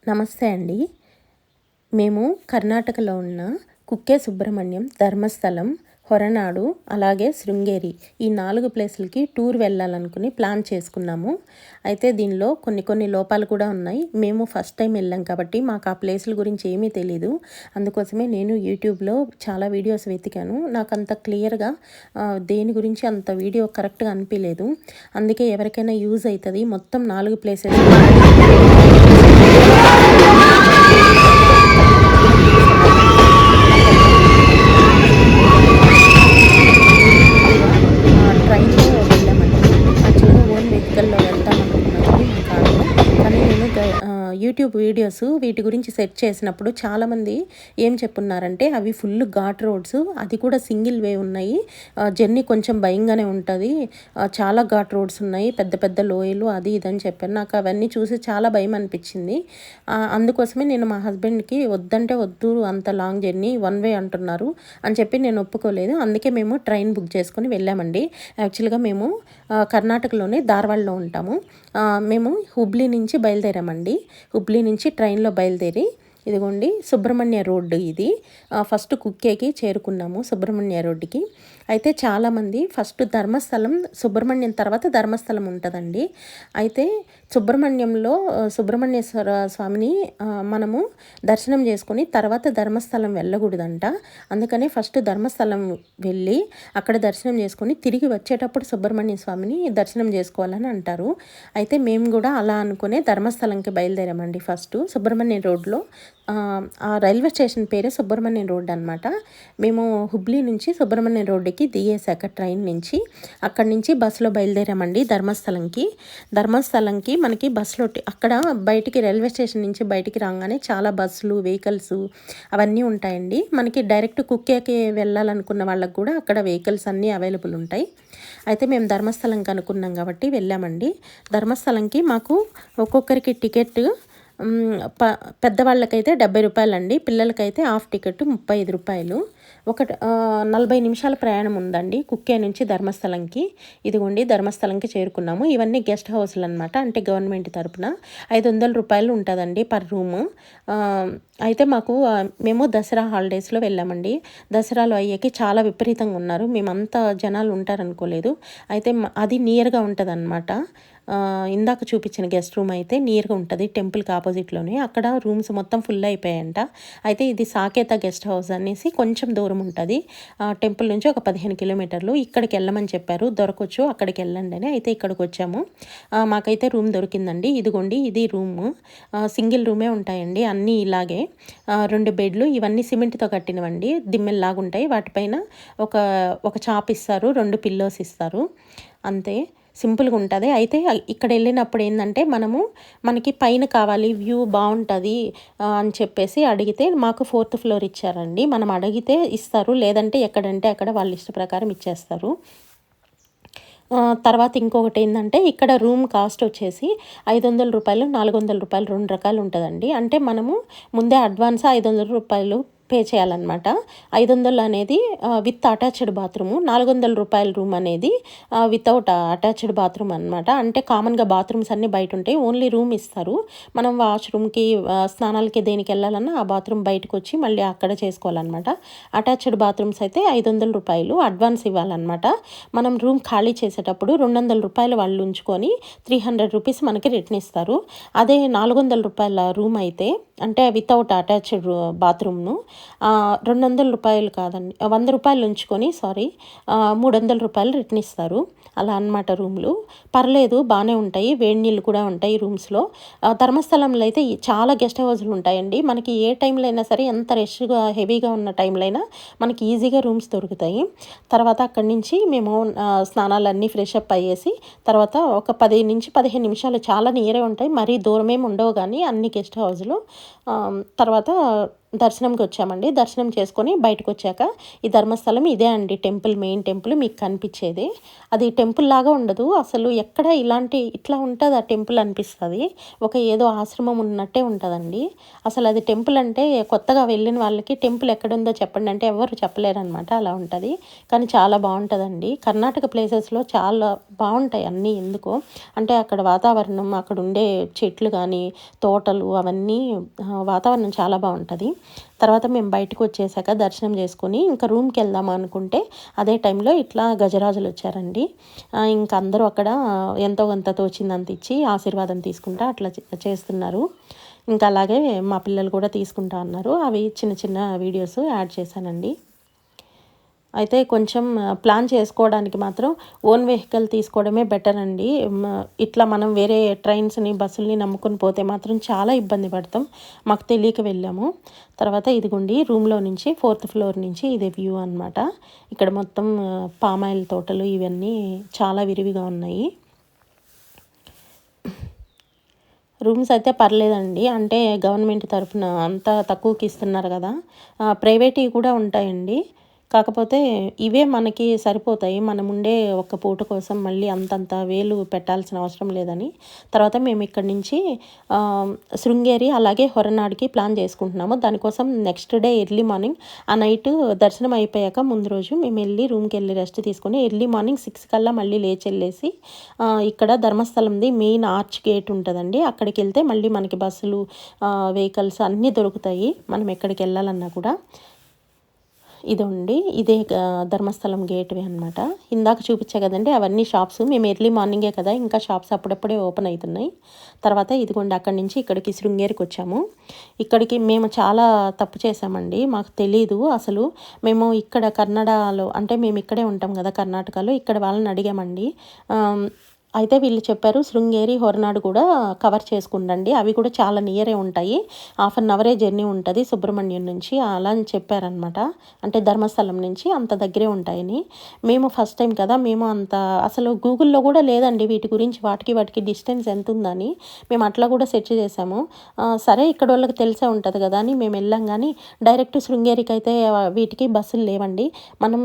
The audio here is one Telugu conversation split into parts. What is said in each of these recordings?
నమస్తే అండి. మేము కర్ణాటకలో ఉన్న కుక్కే సుబ్రహ్మణ్యం, ధర్మస్థలం, హొరనాడు, అలాగే శృంగేరి ఈ 4 ప్లేసులకి టూర్ వెళ్ళాలనుకుని ప్లాన్ చేసుకున్నాము. అయితే దీనిలో కొన్ని లోపాలు కూడా ఉన్నాయి. మేము ఫస్ట్ టైం వెళ్ళాం కాబట్టి మాకు ఆ ప్లేసుల గురించి ఏమీ తెలీదు. అందుకోసమే నేను యూట్యూబ్‌లో చాలా వీడియోస్ వెతికాను. నాకంత క్లియర్‌గా దేని గురించి అంత వీడియో కరెక్ట్‌గా అనిపియలేదు. అందుకే ఎవరికైనా యూజ్ అయితది. మొత్తం 4 ప్లేసెస్ ట్రైన్‌లో వెళ్ళామండి. యాక్చువల్‌గా ఓన్ వెహికల్‌లో వెళ్దాం అనుకున్నా కానీ మా కార్‌లో. కానీ నేను యూట్యూబ్ వీడియోస్ వీటి గురించి సెర్చ్ చేసినప్పుడు చాలామంది ఏం చెప్పున్నారంటే అవి ఫుల్ ఘాట్ రోడ్స్, అది కూడా సింగిల్ వే ఉన్నాయి. జర్నీ కొంచెం భయంగానే ఉంటది. చాలా ఘాట్ రోడ్స్ ఉన్నాయి. పెద్ద పెద్ద లోయలు అది ఇది అని చెప్పారు. నాకు అవన్నీ చూసి చాలా భయం అనిపించింది. అందుకోసమే నేను మా హస్బెండ్‌కి వద్దంటే వద్దు అంత లాంగ్ జర్నీ వన్ వే అంటున్నారు అని చెప్పి నేను ఒప్పుకోలేదు. అందుకే మేము ట్రైన్ బుక్ చేసుకొని వెళ్ళామండి. యాక్చువల్‌గా మేము కర్ణాటకలోనే ధార్వాడలో ఉంటాము. మేము హుబ్లీ నుంచి బయలుదేరామండి. హుబ్లీ నుంచి ట్రైన్‌లో బయలుదేరి ఇదిగోండి సుబ్రహ్మణ్య రోడ్డు ఇది. ఫస్ట్ కుక్కేకి చేరుకున్నాము సుబ్రహ్మణ్య రోడ్డుకి. అయితే చాలామంది ఫస్ట్ ధర్మస్థలం, సుబ్రహ్మణ్యం తర్వాత ధర్మస్థలం ఉంటుందండి. అయితే సుబ్రహ్మణ్యంలో సుబ్రహ్మణ్యేశ్వర స్వామిని మనము దర్శనం చేసుకొని తర్వాత ధర్మస్థలం వెళ్ళకూడదంట. అందుకనే ఫస్ట్ ధర్మస్థలం వెళ్ళి అక్కడ దర్శనం చేసుకొని తిరిగి వచ్చేటప్పుడు సుబ్రహ్మణ్య స్వామిని దర్శనం చేసుకోవాలని అంటారు. అయితే మేము కూడా అలా అనుకునే ధర్మస్థలంకి బయలుదేరామండి. ఫస్ట్ సుబ్రహ్మణ్యం రోడ్లో ఆ రైల్వే స్టేషన్ పేరే సుబ్రహ్మణ్యం రోడ్ అనమాట. మేము హుబ్లీ నుంచి సుబ్రహ్మణ్యం రోడ్డుకి దిగేశాక ట్రైన్ నుంచి అక్కడి నుంచి బస్సులో బయలుదేరామండి ధర్మస్థలంకి మనకి బస్సులో అక్కడ బయటికి రైల్వే స్టేషన్ నుంచి బయటికి రాగానే చాలా బస్సులు, వెహికల్స్ అవన్నీ ఉంటాయండి. మనకి డైరెక్ట్ కుక్కేకి వెళ్ళాలనుకున్న వాళ్ళకి కూడా అక్కడ వెహికల్స్ అన్నీ అవైలబుల్ ఉంటాయి. అయితే మేము ధర్మస్థలంకి అనుకున్నాం కాబట్టి వెళ్ళామండి. ధర్మస్థలంకి మాకు ఒక్కొక్కరికి టికెట్ పెద్దవాళ్ళకైతే రూ. 70 అండి. పిల్లలకైతే హాఫ్ టికెట్ రూ. 35. 40 నిమిషాల ప్రయాణం ఉందండి కుక్కే నుంచి ధర్మస్థలంకి. ఇదిగోండి ధర్మస్థలంకి చేరుకున్నాము. ఇవన్నీ గెస్ట్ హౌస్లు అనమాట. అంటే గవర్నమెంట్ తరపున రూ. 500 ఉంటుందండి పర్ రూము. అయితే మేము దసరా హాలిడేస్లో వెళ్ళామండి. దసరాలో అయ్యేకి చాలా విపరీతంగా ఉన్నారు. మేమంతా జనాలు ఉంటారనుకోలేదు. అయితే అది నియర్గా ఉంటుంది అనమాట. ఇందాక చూపించిన గెస్ట్ రూమ్ అయితే నియర్గా ఉంటుంది టెంపుల్కి ఆపోజిట్లోనే. అక్కడ రూమ్స్ మొత్తం ఫుల్ అయిపోయాయంట. అయితే ఇది సాకేత గెస్ట్ హౌస్ అనేసి కొంచెం దూరం ఉంటుంది టెంపుల్ నుంచి, ఒక 15 కిలోమీటర్లు. ఇక్కడికి వెళ్ళమని చెప్పారు, దొరకవచ్చు అక్కడికి వెళ్ళండి అని. అయితే ఇక్కడికి వచ్చాము. మాకైతే రూమ్ దొరికిందండి. ఇదిగోండి ఇది రూము. సింగిల్ రూమే ఉంటాయండి అన్నీ ఇలాగే. 2 బెడ్లు, ఇవన్నీ సిమెంట్తో కట్టినవండి, దిమ్మెల్లాగుంటాయి. వాటిపైన ఒక చాప్ ఇస్తారు, 2 పిల్లోస్ ఇస్తారు, అంతే సింపుల్గా ఉంటుంది. అయితే ఇక్కడ వెళ్ళినప్పుడు ఏంటంటే మనకి పైన కావాలి, వ్యూ బాగుంటుంది అని చెప్పేసి అడిగితే మాకు 4th ఫ్లోర్ ఇచ్చారండి. మనం అడిగితే ఇస్తారు, లేదంటే ఎక్కడంటే అక్కడ వాళ్ళ ఇష్ట ప్రకారం ఇచ్చేస్తారు. తర్వాత ఇంకొకటి ఏంటంటే ఇక్కడ రూమ్ కాస్ట్ వచ్చేసి రూ. 500, రూ. 400 2 రకాలు ఉంటుందండి. అంటే మనము ముందే అడ్వాన్స్ రూ. 500 పే చేయాలన్నమాట. 500 అనేది విత్ అటాచ్డ్ బాత్రూము, రూ. 400 రూమ్ అనేది వితౌట్ అటాచ్డ్ బాత్రూమ్ అనమాట. అంటే కామన్గా బాత్రూమ్స్ అన్నీ బయట ఉంటాయి, ఓన్లీ రూమ్ ఇస్తారు. మనం వాష్రూమ్కి, స్నానాలకి దేనికి వెళ్ళాలన్నా ఆ బాత్రూమ్ బయటకు వచ్చి మళ్ళీ అక్కడ చేసుకోవాలన్నమాట. అటాచ్డ్ బాత్రూమ్స్ అయితే రూ. 500 అడ్వాన్స్ ఇవ్వాలన్నమాట. మనం రూమ్ ఖాళీ చేసేటప్పుడు రూ. 200 వాళ్ళు ఉంచుకొని రూ. 300 మనకి రిటర్న్ ఇస్తారు. అదే రూ. 400 రూమ్ అయితే, అంటే వితౌట్ అటాచ్డ్ బాత్రూమ్ను, రూ. 200 కాదండి, రూ. 100 ఉంచుకొని రూ. 300 రిటర్న్ ఇస్తారు. అలా అన్నమాట. రూమ్లు పర్లేదు, బాగానే ఉంటాయి, వేడి నీళ్ళు కూడా ఉంటాయి రూమ్స్లో. ధర్మస్థలంలో అయితే చాలా గెస్ట్ హౌస్లు ఉంటాయండి. మనకి ఏ టైంలో అయినా సరే, ఎంత రష్గా హెవీగా ఉన్న టైంలో అయినా మనకి ఈజీగా రూమ్స్ దొరుకుతాయి. తర్వాత అక్కడి నుంచి మేము స్నానాలన్నీ ఫ్రెష్ అప్ అయ్యేసి తర్వాత ఒక 10 నుంచి 15 నిమిషాలు, చాలా నియరే ఉంటాయి, మరీ దూరమేమి ఉండవు కానీ అన్ని గెస్ట్ హౌస్లు. తర్వాత దర్శనంకి వచ్చామండి. దర్శనం చేసుకొని బయటకు వచ్చాక ఈ ధర్మస్థలం ఇదే అండి టెంపుల్, మెయిన్ టెంపుల్ మీకు కనిపించేది. అది టెంపుల్ లాగా ఉండదు అసలు, ఎక్కడ ఇట్లా ఉంటుంది ఆ టెంపుల్ అనిపిస్తుంది. ఒక ఏదో ఆశ్రమం ఉన్నట్టే ఉంటుందండి. అసలు అది టెంపుల్ అంటే కొత్తగా వెళ్ళిన వాళ్ళకి టెంపుల్ ఎక్కడుందో చెప్పండి అంటే ఎవరు చెప్పలేరనమాట, అలా ఉంటుంది. కానీ చాలా బాగుంటుందండి. కర్ణాటక ప్లేసెస్లో చాలా బాగుంటాయి అన్నీ. ఎందుకో అంటే అక్కడ వాతావరణం, అక్కడ ఉండే చెట్లు కానీ తోటలు అవన్నీ, వాతావరణం చాలా బాగుంటుంది. తర్వాత మేము బయటకు వచ్చేసాక దర్శనం చేసుకొని ఇంకా రూమ్కి వెళ్దాం అనుకుంటే అదే టైంలో ఇట్లా గజరాజులు వచ్చారండి. ఇంకా అందరూ అక్కడ ఎంతో కొంత తోచిందంత ఇచ్చి ఆశీర్వాదం తీసుకుంటా అట్లా చేస్తున్నారు. ఇంకా అలాగే మా పిల్లలు కూడా తీసుకుంటా అన్నారు. అవి చిన్న చిన్న వీడియోస్ యాడ్ చేశానండి. అయితే కొంచెం ప్లాన్ చేసుకోవడానికి మాత్రం ఓన్ వెహికల్ తీసుకోవడమే బెటర్ అండి. ఇట్లా మనం వేరే ట్రైన్స్ని బస్సుల్ని నమ్ముకొని పోతే మాత్రం చాలా ఇబ్బంది పడతాం. మాకు తెలియక వెళ్ళాము. తర్వాత ఇదిగోండి రూమ్లో నుంచి 4th ఫ్లోర్ నుంచి ఇది వ్యూ అనమాట. ఇక్కడ మొత్తం పామాయిల్ తోటలు ఇవన్నీ చాలా విరివిగా ఉన్నాయి. రూమ్స్ అయితే పర్లేదండి, అంటే గవర్నమెంట్ తరఫున అంతా తక్కువకి ఇస్తున్నారు కదా. ప్రైవేటివి కూడా ఉంటాయండి, కాకపోతే ఇవే మనకి సరిపోతాయి. మనం ఉండే ఒక్క పూట కోసం మళ్ళీ అంతంత వేలు పెట్టాల్సిన అవసరం లేదని. తర్వాత మేము ఇక్కడి నుంచి శృంగేరి అలాగే హొరనాడుకి ప్లాన్ చేసుకుంటున్నాము. దానికోసం నెక్స్ట్ డే ఎర్లీ మార్నింగ్, ఆ నైట్ దర్శనం అయిపోయాక ముందు రోజు మేము వెళ్ళి రూమ్కి వెళ్ళి రెస్ట్ తీసుకొని ఎర్లీ మార్నింగ్ 6 కల్లా మళ్ళీ లేచి వెళ్ళేసి ఇక్కడ ధర్మస్థలంది మెయిన్ ఆర్చ్ గేట్ ఉంటుందండి, అక్కడికి వెళ్తే మళ్ళీ మనకి బస్సులు వెహికల్స్ అన్నీ దొరుకుతాయి మనం ఎక్కడికి వెళ్ళాలన్నా కూడా. ఇదే ధర్మస్థలం గేట్వే అనమాట. ఇందాక చూపించా కదండి అవన్నీ షాప్స్. మేము ఎర్లీ మార్నింగే కదా, ఇంకా షాప్స్ అప్పుడప్పుడే ఓపెన్ అవుతున్నాయి. తర్వాత ఇదిగోండి అక్కడి నుంచి ఇక్కడికి శృంగేరికి వచ్చాము. ఇక్కడికి మేము చాలా తప్పు చేసామండి, మాకు తెలీదు అసలు. మేము ఇక్కడ కన్నడలో, అంటే మేము ఇక్కడే ఉంటాం కదా కర్ణాటకలో, ఇక్కడ వాళ్ళని అడిగామండి. అయితే వీళ్ళు చెప్పారు శృంగేరి హొరనాడు కూడా కవర్ చేసుకుండండి, అవి కూడా చాలా నియరే ఉంటాయి, 1/2 అవరే జర్నీ ఉంటుంది సుబ్రహ్మణ్యం నుంచి అలా అని చెప్పారనమాట. అంటే ధర్మస్థలం నుంచి అంత దగ్గరే ఉంటాయని. మేము ఫస్ట్ టైం కదా, మేము అంత అసలు గూగుల్లో కూడా లేదండి వీటి గురించి, వాటికి డిస్టెన్స్ ఎంత ఉందని. మేము అట్లా కూడా సెర్చ్ చేసాము. సరే ఇక్కడ వాళ్ళకి తెలిసే ఉంటుంది కదా అని మేము వెళ్ళాం. కానీ డైరెక్ట్ శృంగేరికి అయితే వీటికి బస్సులు లేవండి. మనం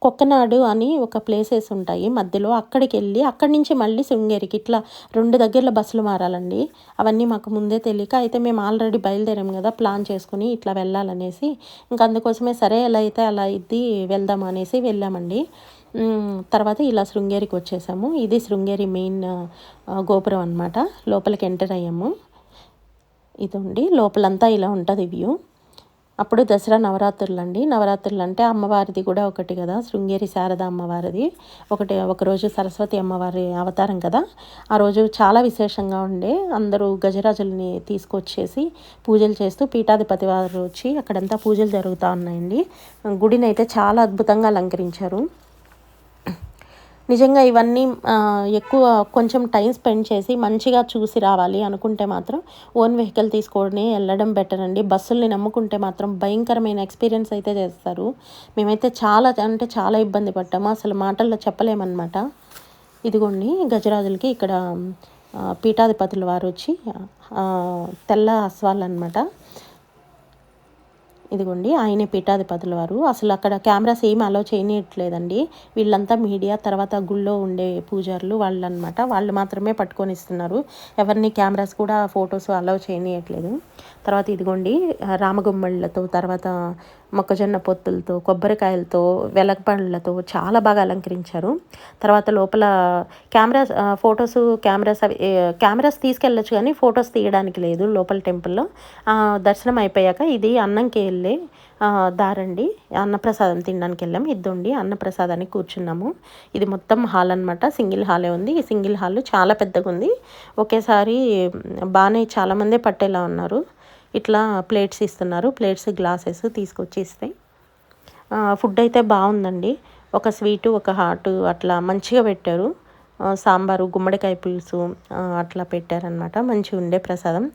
కొక్కనాడు అని ఒక ప్లేసెస్ ఉంటాయి మధ్యలో, అక్కడికి వెళ్ళి అక్కడి నుంచి మళ్ళీ శృంగేరికి ఇట్లా 2 దగ్గరలో బస్సులు మారాలండి. అవన్నీ మాకు ముందే తెలియక, అయితే మేము ఆల్రెడీ బయలుదేరాం కదా ప్లాన్ చేసుకుని ఇట్లా వెళ్ళాలనేసి, ఇంకా అందుకోసమే సరే ఎలా అయితే అలా ఇది వెళ్దాం అనేసి వెళ్ళామండి. తర్వాత ఇలా శృంగేరికి వచ్చేసాము. ఇది శృంగేరి మెయిన్ గోపురం అనమాట. లోపలికి ఎంటర్ అయ్యాము. ఇదండి లోపలంతా ఇలా ఉంటుంది వ్యూ. అప్పుడు దసరా నవరాత్రులు అండి. నవరాత్రులు అంటే అమ్మవారిది కూడా ఒకటి కదా, శృంగేరి శారద అమ్మవారిది ఒకరోజు సరస్వతి అమ్మవారి అవతారం కదా. ఆ రోజు చాలా విశేషంగా ఉండే, అందరూ గజరాజుల్ని తీసుకొచ్చేసి పూజలు చేస్తూ పీఠాధిపతి వారు వచ్చి అక్కడంతా పూజలు జరుగుతూ ఉన్నాయండి. గుడిని అయితే చాలా అద్భుతంగా అలంకరించారు. నిజంగా ఇవన్నీ ఎక్కువ కొంచెం టైం స్పెండ్ చేసి మంచిగా చూసి రావాలి అనుకుంటే మాత్రం ఓన్ వెహికల్ తీసుకొని వెళ్ళడం బెటర్ అండి. బస్సుల్ని నమ్ముకుంటే మాత్రం భయంకరమైన ఎక్స్పీరియన్స్ అయితే చేస్తారు. మేమైతే చాలా ఇబ్బంది పడ్డాము, అసలు మాటల్లో చెప్పలేమన్నమాట. ఇదిగోండి గజరాజులకి ఇక్కడ పీఠాధిపతుల వారు వచ్చి తెల్ల అశ్వాలు అనమాట. ఇదిగోండి ఆయనే పీఠాధిపతుల వారు. అసలు అక్కడ కెమెరాస్ ఏమి అలో చేయట్లేదండి. వీళ్ళంతా మీడియా, తర్వాత గుళ్ళో ఉండే పూజారులు వాళ్ళు అనమాట. వాళ్ళు మాత్రమే పట్టుకొని ఇస్తున్నారు, ఎవరిని కెమెరాస్ కూడా ఫొటోస్ అలో చేయట్లేదు. తర్వాత ఇదిగోండి రామగుమ్మళ్ళతో, తర్వాత మొక్కజొన్న పొత్తులతో, కొబ్బరికాయలతో, వెలగపళ్ళతో చాలా బాగా అలంకరించారు. తర్వాత లోపల కెమెరాస్ తీసుకెళ్ళచ్చు కానీ ఫొటోస్ తీయడానికి లేదు లోపల టెంపుల్లో. దర్శనం అయిపోయాక ఇది అన్నంకి వెళ్ళే దారండి, అన్నప్రసాదం తినడానికి వెళ్ళాం. ఇద్దండి అన్నప్రసాదానికి కూర్చున్నాము. ఇది మొత్తం హాల్ అనమాట, సింగిల్ హాలే ఉంది. ఈ సింగిల్ హాల్ చాలా పెద్దగా ఉంది. ఒకేసారి బాగానే చాలామందే పట్టేలా ఉన్నారు. ఇట్లా ప్లేట్స్ ఇస్తున్నారు, ప్లేట్స్ గ్లాసెస్ తీసుకొచ్చి ఇస్తాయి. ఫుడ్ అయితే బాగుందండి, ఒక స్వీటు ఒక హాటు అట్లా మంచిగా పెట్టారు. సాంబారు, గుమ్మడికాయ పులుసు అట్లా పెట్టారనమాట, మంచిగా ఉండే ప్రసాదం.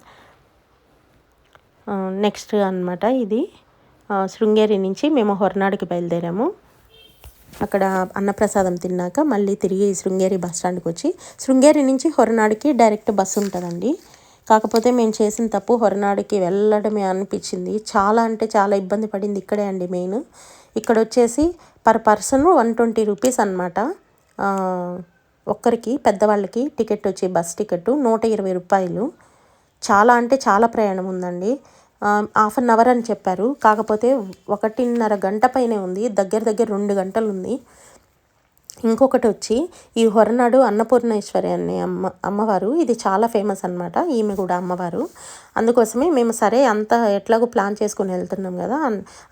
నెక్స్ట్ అనమాట ఇది శృంగేరి నుంచి మేము హొరనాడుకి బయలుదేరాము. అక్కడ అన్నప్రసాదం తిన్నాక మళ్ళీ తిరిగి శృంగేరి బస్ స్టాండ్కి వచ్చి, శృంగేరి నుంచి హొరనాడుకి డైరెక్ట్ బస్సు ఉంటుందండి. కాకపోతే మేము చేసిన తప్పు హొరనాడుకి వెళ్ళడమే అనిపించింది. చాలా అంటే చాలా ఇబ్బంది పడింది ఇక్కడే అండి మెయిన్. ఇక్కడ వచ్చేసి పర్ పర్సన్ 120 రూపీస్ అనమాట. ఒక్కరికి పెద్దవాళ్ళకి టికెట్ వచ్చి బస్ టికెట్ 120 రూపాయలు. చాలా అంటే చాలా ప్రయాణం ఉందండి. హాఫ్ అన్ అవర్ అని చెప్పారు, కాకపోతే 1.5 గంట పైనే ఉంది, దగ్గర దగ్గర 2 గంటలు ఉంది. ఇంకొకటి వచ్చి ఈ హొరనాడు అన్నపూర్ణేశ్వరి అనే అమ్మవారు, ఇది చాలా ఫేమస్ అనమాట. ఈమె కూడా అమ్మవారు. అందుకోసమే మేము సరే అంత ఎట్లాగో ప్లాన్ చేసుకుని వెళ్తున్నాం కదా,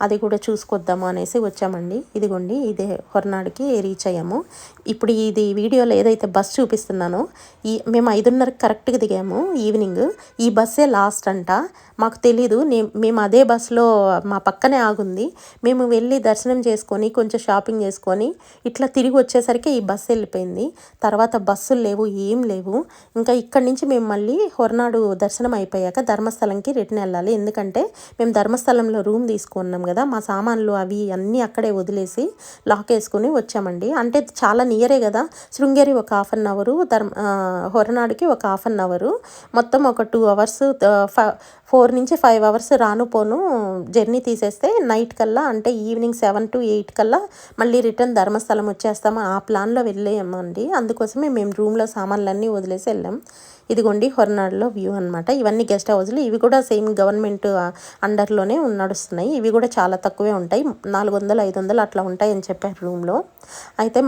అది కూడా చూసుకొద్దాము అనేసి వచ్చామండి. ఇదిగోండి ఇదే హొరనాడుకి రీచ్ అయ్యాము. ఇప్పుడు ఇది వీడియోలో ఏదైతే బస్ చూపిస్తున్నానో మేము 5:30 కరెక్ట్గా దిగాము ఈవినింగ్. ఈ బస్సే లాస్ట్ అంట, మాకు తెలీదు. మేము అదే బస్సులో మా పక్కనే ఆగుంది. మేము వెళ్ళి దర్శనం చేసుకొని కొంచెం షాపింగ్ చేసుకొని ఇట్లా తిరిగి వచ్చేసరికి ఈ బస్సు వెళ్ళిపోయింది. తర్వాత బస్సులు లేవు, ఏం లేవు. ఇంకా ఇక్కడి నుంచి మేము మళ్ళీ హొరనాడు దర్శనం అయిపోయాక ధర్మస్థలంకి రిటర్న్ వెళ్ళాలి. ఎందుకంటే మేము ధర్మస్థలంలో రూమ్ తీసుకున్నాం కదా, మా సామాన్లు అవి అన్నీ అక్కడే వదిలేసి లాక్ వేసుకుని వచ్చామండి. అంటే చాలా నియరే కదా, శృంగేరి ఒక హాఫ్ అన్ అవరు, హొరనాడుకి ఒక హాఫ్ అన్ అవరు, మొత్తం ఒక 2 అవర్స్, 4 నుంచి 5 అవర్స్ రాను పోను జర్నీ తీసేస్తే నైట్ కల్లా, అంటే ఈవినింగ్ 7 to 8 కల్లా మళ్ళీ రిటర్న్ ధర్మస్థలం వచ్చేస్తాము. ఆ ప్లాన్లో వెళ్ళామండి. అందుకోసమే మేము రూమ్లో సామాన్లన్నీ వదిలేసి వెళ్ళాం. ఇదిగోండి హొరనాడులో వ్యూ అనమాట. ఇవన్నీ గెస్ట్ హౌస్లు, ఇవి కూడా సేమ్ గవర్నమెంట్ అండర్లోనే నడుస్తున్నాయి. ఇవి కూడా చాలా తక్కువే ఉంటాయి, 400-500 అట్లా ఉంటాయని చెప్పారు రూమ్లో. అయితే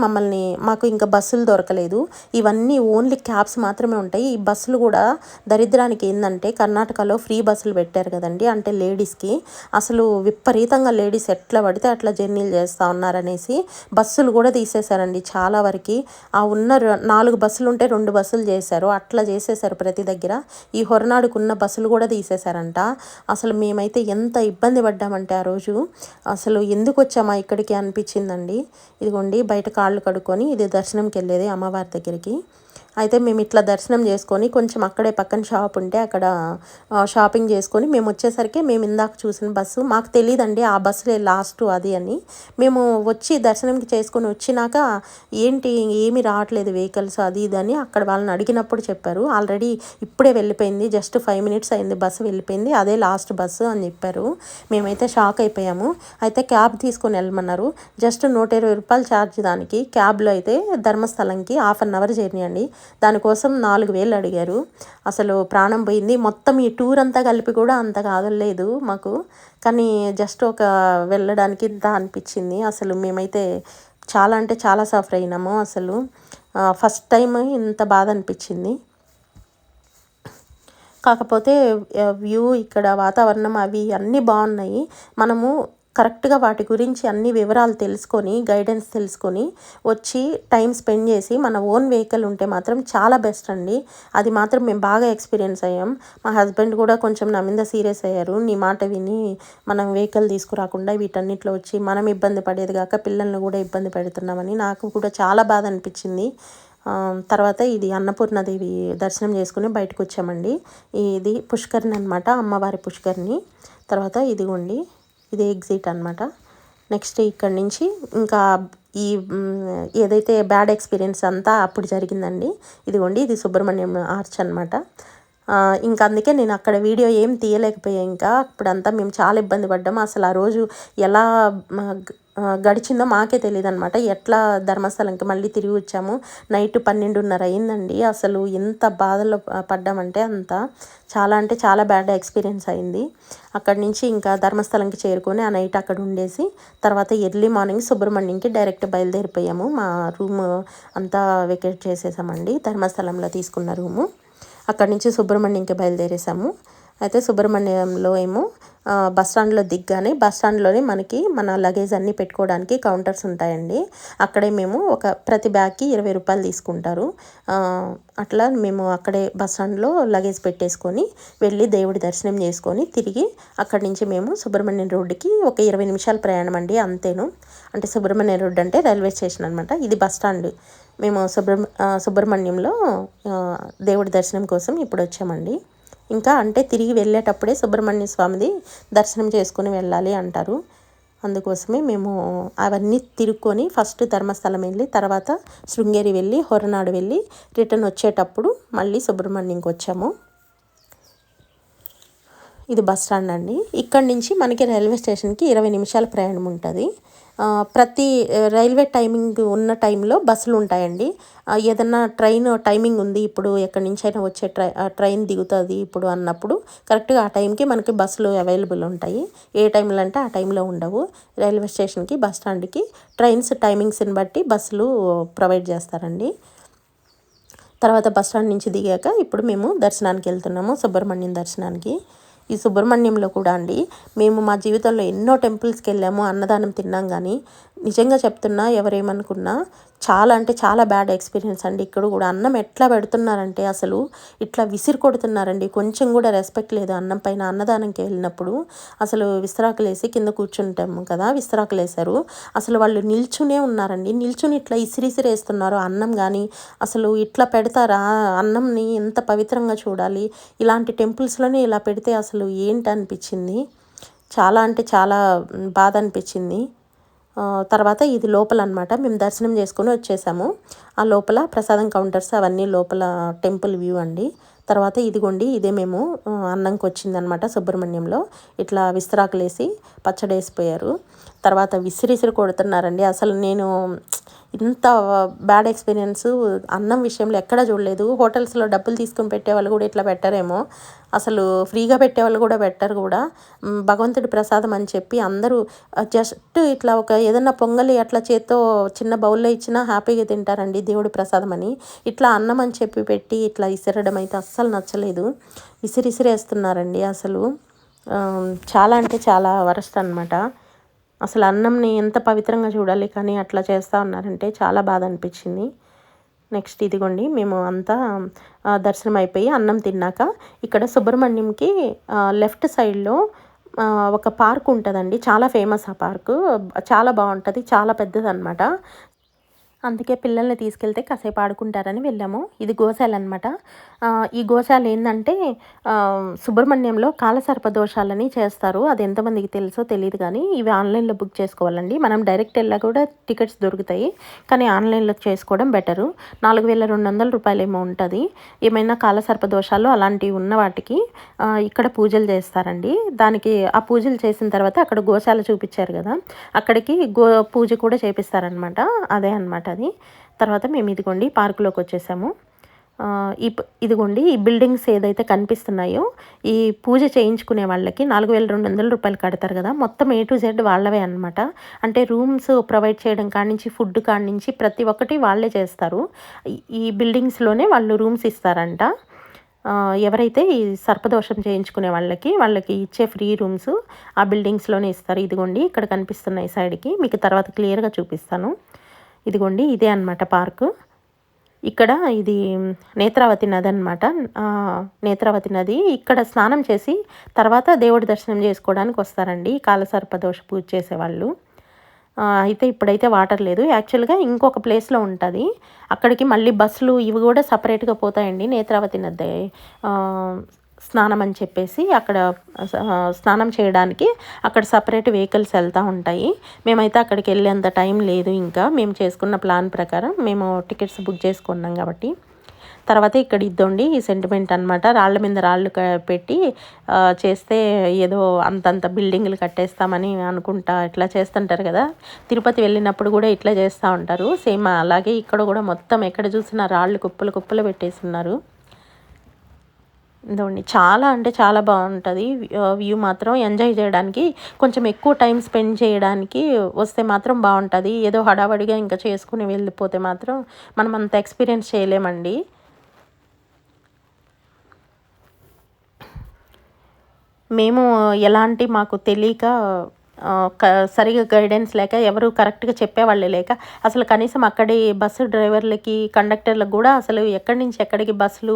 మాకు ఇంకా బస్సులు దొరకలేదు. ఇవన్నీ ఓన్లీ క్యాబ్స్ మాత్రమే ఉంటాయి. ఈ బస్సులు కూడా దరిద్రానికి ఏంటంటే కర్ణాటకలో ఫ్రీ బస్సులు పెట్టారు కదండి, అంటే లేడీస్కి. అసలు విపరీతంగా లేడీస్ ఎట్లా పడితే అట్లా జర్నీలు చేస్తూ ఉన్నారనేసి బస్సులు కూడా తీసేశారండి చాలా వరకు. ఆ ఉన్న 4 బస్సులు ఉంటే 2 బస్సులు చేశారు, అట్లా చేసేసారు ప్రతి దగ్గర. ఈ హొరనాడుకున్న బస్సులు కూడా తీసేశారంట. అసలు మేమైతే ఎంత ఇబ్బంది పడ్డామంటే ఆ రోజు, అసలు ఎందుకు వచ్చామా ఇక్కడికి అనిపించిందండి. ఇదిగోండి బయట కాళ్ళు కడుక్కొని ఇది దర్శనంకి వెళ్ళేది అమ్మవారి దగ్గరికి. అయితే మేము ఇట్లా దర్శనం చేసుకొని కొంచెం అక్కడే పక్కన షాప్ ఉంటే అక్కడ షాపింగ్ చేసుకొని మేము వచ్చేసరికి మేము ఇందాక చూసిన బస్సు మాకు తెలియదండి, ఆ బస్సులే లాస్ట్ అది అని. మేము వచ్చి దర్శనంకి చేసుకొని వచ్చినాక ఏంటి ఏమీ రావట్లేదు వెహికల్స్ అది ఇది అని అక్కడ వాళ్ళని అడిగినప్పుడు చెప్పారు, ఆల్రెడీ ఇప్పుడే వెళ్ళిపోయింది, జస్ట్ 5 minutes అయింది బస్సు వెళ్ళిపోయింది, అదే లాస్ట్ బస్సు అని చెప్పారు. మేమైతే షాక్ అయిపోయాము. అయితే క్యాబ్ తీసుకొని వెళ్ళమన్నారు. జస్ట్ 120 రూపాయలు ఛార్జ్ దానికి. క్యాబ్లో అయితే ధర్మస్థలంకి హాఫ్ అన్ అవర్ జర్నీ అండి, దానికోసం 4,000 అడిగారు. అసలు ప్రాణం పోయింది. మొత్తం ఈ టూర్ అంతా కలిపి కూడా అంత కాదలేదు మాకు, కానీ జస్ట్ ఒక వెళ్ళడానికి ఇంత అనిపించింది. అసలు మేమైతే చాలా అంటే చాలా సఫర్ అయినాము. అసలు ఫస్ట్ టైం ఇంత బాధ అనిపించింది. కాకపోతే వ్యూ ఇక్కడ వాతావరణం అవి అన్నీ బాగున్నాయి. మనము కరెక్ట్గా వాటి గురించి అన్ని వివరాలు తెలుసుకొని గైడెన్స్ తెలుసుకొని వచ్చి టైం స్పెండ్ చేసి మన ఓన్ వెహికల్ ఉంటే మాత్రం చాలా బెస్ట్ అండి. అది మాత్రం మేము బాగా ఎక్స్పీరియన్స్ అయ్యాం. మా హస్బెండ్ కూడా కొంచెం నా మీద సీరియస్ అయ్యారు, నీ మాట విని మనం వెహికల్ తీసుకురాకుండా వీటన్నిటిలో వచ్చి మనం ఇబ్బంది పడేది కాక పిల్లల్ని కూడా ఇబ్బంది పెడుతున్నామని. నాకు కూడా చాలా బాధ అనిపించింది. తర్వాత ఇది అన్నపూర్ణాదేవి దర్శనం చేసుకుని బయటకు వచ్చామండి. ఇది పుష్కరిణి అనమాట, అమ్మవారి పుష్కరిణి. తర్వాత ఇదిగోండి ఇది ఎగ్జిట్ అనమాట. నెక్స్ట్ ఇక్కడి నుంచి ఇంకా ఈ ఏదైతే బ్యాడ్ ఎక్స్పీరియన్స్ అంతా అప్పుడు జరిగిందండి. ఇదిగోండి ఇది సుబ్రహ్మణ్యం ఆర్చ్ అనమాట. ఇంకా అందుకే నేను అక్కడ వీడియో ఏం తీయలేకపోయా. ఇంకా అప్పుడంతా మేము చాలా ఇబ్బంది పడ్డాము. అసలు ఆ రోజు ఎలా గడిచిందో మాకే తెలియదు అనమాట. ఎట్లా ధర్మస్థలంకి మళ్ళీ తిరిగి వచ్చాము. నైట్ 12:30 అయిందండి. అసలు ఎంత బాధలో పడ్డామంటే అంత చాలా అంటే చాలా బ్యాడ్ ఎక్స్పీరియన్స్ అయింది. అక్కడి నుంచి ఇంకా ధర్మస్థలంకి చేరుకొని ఆ నైట్ అక్కడ ఉండేసి తర్వాత ఎర్లీ మార్నింగ్ సుబ్రహ్మణ్యంకి డైరెక్ట్ బయలుదేరిపోయాము. మా రూమ్ అంతా వెకేట్ చేసేసామండి, ధర్మస్థలంలో తీసుకున్న రూము. అక్కడి నుంచి సుబ్రహ్మణ్యంకి బయలుదేరేసాము. అయితే సుబ్రహ్మణ్యంలో ఏమో బస్ స్టాండ్లో దిగ్గానే బస్ స్టాండ్లోనే మనకి మన లగేజ్ అన్నీ పెట్టుకోవడానికి కౌంటర్స్ ఉంటాయండి. అక్కడే మేము ప్రతి బ్యాగ్కి 20 రూపాయలు తీసుకుంటారు. అట్లా మేము అక్కడే బస్ స్టాండ్లో లగేజ్ పెట్టేసుకొని వెళ్ళి దేవుడి దర్శనం చేసుకొని తిరిగి అక్కడి నుంచి మేము సుబ్రహ్మణ్యం రోడ్డుకి ఒక 20 నిమిషాల ప్రయాణం అండి, అంతేను. అంటే సుబ్రహ్మణ్యం రోడ్డు అంటే రైల్వే స్టేషన్ అనమాట. ఇది బస్ స్టాండ్. మేము సుబ్రహ్మణ్యంలో దేవుడి దర్శనం కోసం ఇప్పుడు వచ్చామండి. ఇంకా అంటే తిరిగి వెళ్ళేటప్పుడే సుబ్రహ్మణ్య స్వామిది దర్శనం చేసుకుని వెళ్ళాలి అంటారు. అందుకోసమే మేము అవన్నీ తిరుక్కొని ఫస్ట్ ధర్మస్థలం వెళ్ళి తర్వాత శృంగేరి వెళ్ళి హొరనాడు వెళ్ళి రిటర్న్ వచ్చేటప్పుడు మళ్ళీ సుబ్రహ్మణ్యంకి వచ్చాము. ఇది బస్ స్టాండ్ అండి. ఇక్కడి నుంచి మనకి రైల్వే స్టేషన్కి 20 నిమిషాల ప్రయాణం ఉంటుంది. ప్రతి రైల్వే టైమింగ్ ఉన్న టైంలో బస్సులు ఉంటాయండి. ఏదన్నా ట్రైన్ టైమింగ్ ఉంది, ఇప్పుడు ఎక్కడి నుంచైనా వచ్చే ట్రైన్ దిగుతుంది ఇప్పుడు అన్నప్పుడు కరెక్ట్గా ఆ టైంకి మనకి బస్సులు అవైలబుల్ ఉంటాయి. ఏ టైంలో అంటే ఆ టైంలో ఉండవు. రైల్వే స్టేషన్కి బస్ స్టాండ్కి ట్రైన్స్ టైమింగ్స్ని బట్టి బస్సులు ప్రొవైడ్ చేస్తారండి. తర్వాత బస్ స్టాండ్ నుంచి దిగాక ఇప్పుడు మేము దర్శనానికి వెళ్తున్నాము, సుబ్రహ్మణ్యం దర్శనానికి. ఈ సుబ్రహ్మణ్యంలో కూడా అండి మేము మా జీవితంలో ఎన్నో టెంపుల్స్కి వెళ్ళాము, అన్నదానం తిన్నాం. కానీ నిజంగా చెప్తున్నా, ఎవరేమనుకున్నా చాలా అంటే చాలా బ్యాడ్ ఎక్స్పీరియన్స్ అండి. ఇక్కడ కూడా అన్నం ఎట్లా పెడుతున్నారంటే అసలు ఇట్లా విసిరి కొడుతున్నారండి. కొంచెం కూడా రెస్పెక్ట్ లేదు అన్నం పైన. అన్నదానంకి వెళ్ళినప్పుడు అసలు విస్తరాకులు వేసి కింద కూర్చుంటాము కదా, విస్తరాకులు వేశారు. అసలు వాళ్ళు నిల్చునే ఉన్నారండి. నిల్చుని ఇట్లా ఇసిరిసిరేస్తున్నారు అన్నం. కానీ అసలు ఇట్లా పెడతారా అన్నంని? ఎంత పవిత్రంగా చూడాలి. ఇలాంటి టెంపుల్స్లోనే ఇలా పెడితే అసలు ఏంటి అనిపించింది. చాలా అంటే చాలా బాధ అనిపించింది. తర్వాత ఇది లోపల అనమాట. మేము దర్శనం చేసుకొని వచ్చేసాము. ఆ లోపల ప్రసాదం కౌంటర్స్ అవన్నీ లోపల టెంపుల్ వ్యూ అండి. తర్వాత ఇదిగోండి, ఇదే మేము అన్నంకి వచ్చిందనమాట. సుబ్రహ్మణ్యంలో ఇట్లా విస్తరాకులు వేసి పచ్చడి వేసిపోయారు. తర్వాత విసిరిసిరి కొడుతున్నారండి. అసలు నేను ఇంత బ్యాడ్ ఎక్స్పీరియన్స్ అన్నం విషయంలో ఎక్కడా చూడలేదు. హోటల్స్లో డబ్బులు తీసుకొని పెట్టేవాళ్ళు కూడా ఇట్లా పెట్టారేమో, అసలు ఫ్రీగా పెట్టేవాళ్ళు కూడా పెట్టరు కూడా. భగవంతుడి ప్రసాదం అని చెప్పి అందరూ జస్ట్ ఇట్లా ఒక ఏదన్నా పొంగలి అట్లా చేత్తో చిన్న బౌల్లో ఇచ్చినా హ్యాపీగా తింటారండి దేవుడి ప్రసాదం అని. ఇట్లా అన్నం అని చెప్పి పెట్టి ఇట్లా ఇసిరడం అయితే అస్సలు నచ్చలేదు. ఇసిరిసిరేస్తున్నారండి అసలు. చాలా అంటే చాలా వరస్ట్ అనమాట. అసలు అన్నంని ఎంత పవిత్రంగా చూడాలి, కానీ అట్లా చేస్తూ ఉన్నారంటే చాలా బాధ అనిపించింది. నెక్స్ట్ ఇదిగోండి, మేము అంతా దర్శనం అయిపోయి అన్నం తిన్నాక ఇక్కడ సుబ్రహ్మణ్యంకి లెఫ్ట్ సైడ్లో ఒక పార్క్ ఉంటుందండి. చాలా ఫేమస్ ఆ పార్కు. చాలా బాగుంటుంది, చాలా పెద్దది అనమాట. అందుకే పిల్లల్ని తీసుకెళ్తే కాసేపు ఆడుకుంటారని వెళ్ళాము. ఇది గోశాల అనమాట. ఈ గోశాల ఏంటంటే సుబ్రహ్మణ్యంలో కాలసర్ప దోషాలని చేస్తారు. అది ఎంతమందికి తెలుసో తెలియదు, కానీ ఇవి ఆన్లైన్లో బుక్ చేసుకోవాలండి. మనం డైరెక్ట్ వెళ్ళా కూడా టికెట్స్ దొరుకుతాయి, కానీ ఆన్లైన్లో చేసుకోవడం బెటరు. 4200 రూపాయలు ఏమో ఉంటుంది. ఏమైనా కాలసర్ప దోషాలు అలాంటివి ఉన్న వాటికి ఇక్కడ పూజలు చేస్తారండి. దానికి ఆ పూజలు చేసిన తర్వాత అక్కడ గోశాల చూపించారు కదా, అక్కడికి పూజ కూడా చేపిస్తారనమాట. అదే అనమాట అది. తర్వాత మేము ఇదిగోండి పార్కులోకి వచ్చేసాము. ఇదిగోండి ఈ బిల్డింగ్స్ ఏదైతే కనిపిస్తున్నాయో, ఈ పూజ చేయించుకునే వాళ్ళకి 4200 రూపాయలు కడతారు కదా, మొత్తం A to Z వాళ్ళవే అనమాట. అంటే రూమ్స్ ప్రొవైడ్ చేయడం కానించి, ఫుడ్ కానించి ప్రతి ఒక్కటి వాళ్ళే చేస్తారు. ఈ బిల్డింగ్స్లోనే వాళ్ళు రూమ్స్ ఇస్తారంట. ఎవరైతే ఈ సర్పదోషం చేయించుకునే వాళ్ళకి ఇచ్చే ఫ్రీ రూమ్స్ ఆ బిల్డింగ్స్లోనే ఇస్తారు. ఇదిగోండి ఇక్కడ కనిపిస్తున్నాయి సైడ్కి, మీకు తర్వాత క్లియర్గా చూపిస్తాను. ఇదిగోండి ఇదే అనమాట పార్కు. ఇక్కడ ఇది నేత్రావతి నది అనమాట. నేత్రావతి నది. ఇక్కడ స్నానం చేసి తర్వాత దేవుడి దర్శనం చేసుకోవడానికి వస్తారండి కాలసర్పదోష పూజ చేసేవాళ్ళు. అయితే ఇప్పుడైతే వాటర్ లేదు. యాక్చువల్గా ఇంకొక ప్లేస్లో ఉంటుంది. అక్కడికి మళ్ళీ బస్సులు ఇవి కూడా సపరేట్గా పోతాయండి. నేత్రావతి నది స్నానం అని చెప్పేసి అక్కడ స్నానం చేయడానికి అక్కడ సపరేట్ వెహికల్స్ వెళ్తూ ఉంటాయి. మేమైతే అక్కడికి వెళ్ళేంత టైం లేదు. ఇంకా మేము చేసుకున్న ప్లాన్ ప్రకారం మేము టికెట్స్ బుక్ చేసుకున్నాం కాబట్టి. తర్వాత ఇక్కడ ఇద్దండి ఈ సెంటిమెంట్ అనమాట. రాళ్ళ మీద రాళ్ళు పెట్టి చేస్తే ఏదో అంతంత బిల్డింగ్లు కట్టేస్తామని అనుకుంటా ఇట్లా చేస్తుంటారు కదా. తిరుపతి వెళ్ళినప్పుడు కూడా ఇట్లా చేస్తూ ఉంటారు. సేమ్ అలాగే ఇక్కడ కూడా మొత్తం ఎక్కడ చూసినా రాళ్ళు కుప్పలు కుప్పలు పెట్టేస్తున్నారు. ఇదండి చాలా అంటే చాలా బాగుంటుంది వ్యూ. మాత్రం ఎంజాయ్ చేయడానికి కొంచెం ఎక్కువ టైం స్పెండ్ చేయడానికి వస్తే మాత్రం బాగుంటుంది. ఏదో హడావడిగా ఇంకా చేసుకుని వెళ్ళిపోతే మాత్రం మనం అంత ఎక్స్పీరియన్స్ చేయలేమండి. మేము ఎలాంటి మాకు తెలియక సరిగా గైడెన్స్ లేక, ఎవరు కరెక్ట్గా చెప్పేవాళ్ళే లేక, అసలు కనీసం అక్కడి బస్సు డ్రైవర్లకి కండక్టర్లకు కూడా అసలు ఎక్కడి నుంచి ఎక్కడికి బస్సులు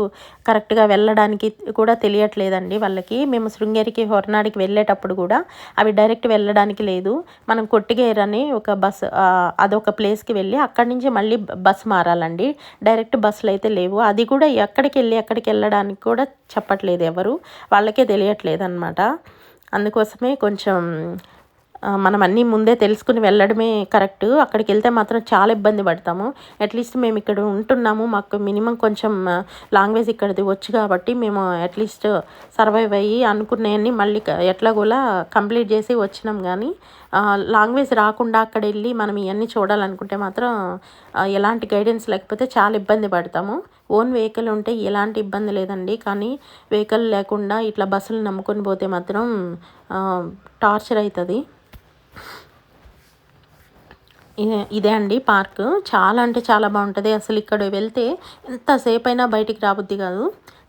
కరెక్ట్గా వెళ్ళడానికి కూడా తెలియట్లేదండి వాళ్ళకి. మేము శృంగేరికి హొరనాడికి వెళ్ళేటప్పుడు కూడా అవి డైరెక్ట్ వెళ్ళడానికి లేదు. మనం కొట్టిగేర్ అని ఒక బస్సు అదొక ప్లేస్కి వెళ్ళి అక్కడి నుంచి మళ్ళీ బస్సు మారాలండి. డైరెక్ట్ బస్సులు అయితే లేవు. అది కూడా ఎక్కడికి వెళ్ళడానికి కూడా చెప్పట్లేదు ఎవరు, వాళ్ళకే తెలియట్లేదు అనమాట. అందుకోసమే కొంచెం మనం అన్నీ ముందే తెలుసుకుని వెళ్ళడమే కరెక్ట్. అక్కడికి వెళ్తే మాత్రం చాలా ఇబ్బంది పడతాము. అట్లీస్ట్ మేము ఇక్కడ ఉంటున్నాము, మాకు మినిమం కొంచెం లాంగ్వేజ్ ఇక్కడిది వచ్చు కాబట్టి మేము అట్లీస్ట్ సర్వైవ్ అయ్యి అనుకున్నవన్నీ మళ్ళీ ఎట్లాగోలా కంప్లీట్ చేసి వచ్చినాం. కానీ లాంగ్వేజ్ రాకుండా అక్కడ వెళ్ళి మనం ఇవన్నీ చూడాలనుకుంటే మాత్రం ఎలాంటి గైడెన్స్ లేకపోతే చాలా ఇబ్బంది పడతాము. ఓన్ వెహికల్ ఉంటే ఎలాంటి ఇబ్బంది లేదండి, కానీ వెహికల్ లేకుండా ఇట్లా బస్సులు నమ్ముకొని పోతే మాత్రం టార్చర్ అవుతుంది. ఇదే అండి పార్క్. చాలా అంటే చాలా బాగుంటుంది. అసలు ఇక్కడ వెళ్తే ఎంతసేపు అయినా బయటికి రాబుద్ది కాదు.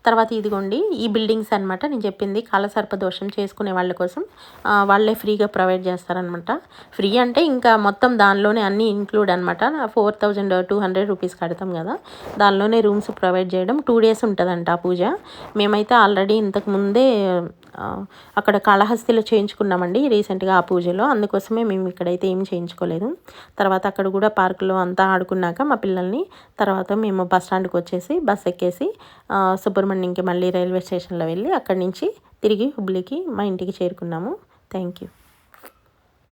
తర్వాత ఇదిగోండి ఈ బిల్డింగ్స్ అనమాట నేను చెప్పింది, కాలసర్ప దోషం చేసుకునే వాళ్ళ కోసం వాళ్ళే ఫ్రీగా ప్రొవైడ్ చేస్తారనమాట. ఫ్రీ అంటే ఇంకా మొత్తం దానిలోనే అన్నీ ఇంక్లూడ్ అనమాట. 4200 రూపీస్ కడతాం కదా, దానిలోనే రూమ్స్ ప్రొవైడ్ చేయడం. 2 days ఉంటుందంట ఆ పూజ. మేమైతే ఆల్రెడీ ఇంతకు ముందే అక్కడ కాళహస్తిలో చేయించుకున్నామండి రీసెంట్గా ఆ పూజలో, అందుకోసమే మేము ఇక్కడైతే ఏం చేయించుకోలేదు. తర్వాత అక్కడ కూడా పార్కులో అంతా ఆడుకున్నాక మా పిల్లల్ని తర్వాత మేము బస్ స్టాండ్కి వచ్చేసి బస్ ఎక్కేసి సుబ్రహ్మణ్యంకి మళ్ళీ రైల్వే స్టేషన్లో వెళ్ళి అక్కడి నుంచి తిరిగి హుబ్లీకి మా ఇంటికి చేరుకున్నాము. Thank you.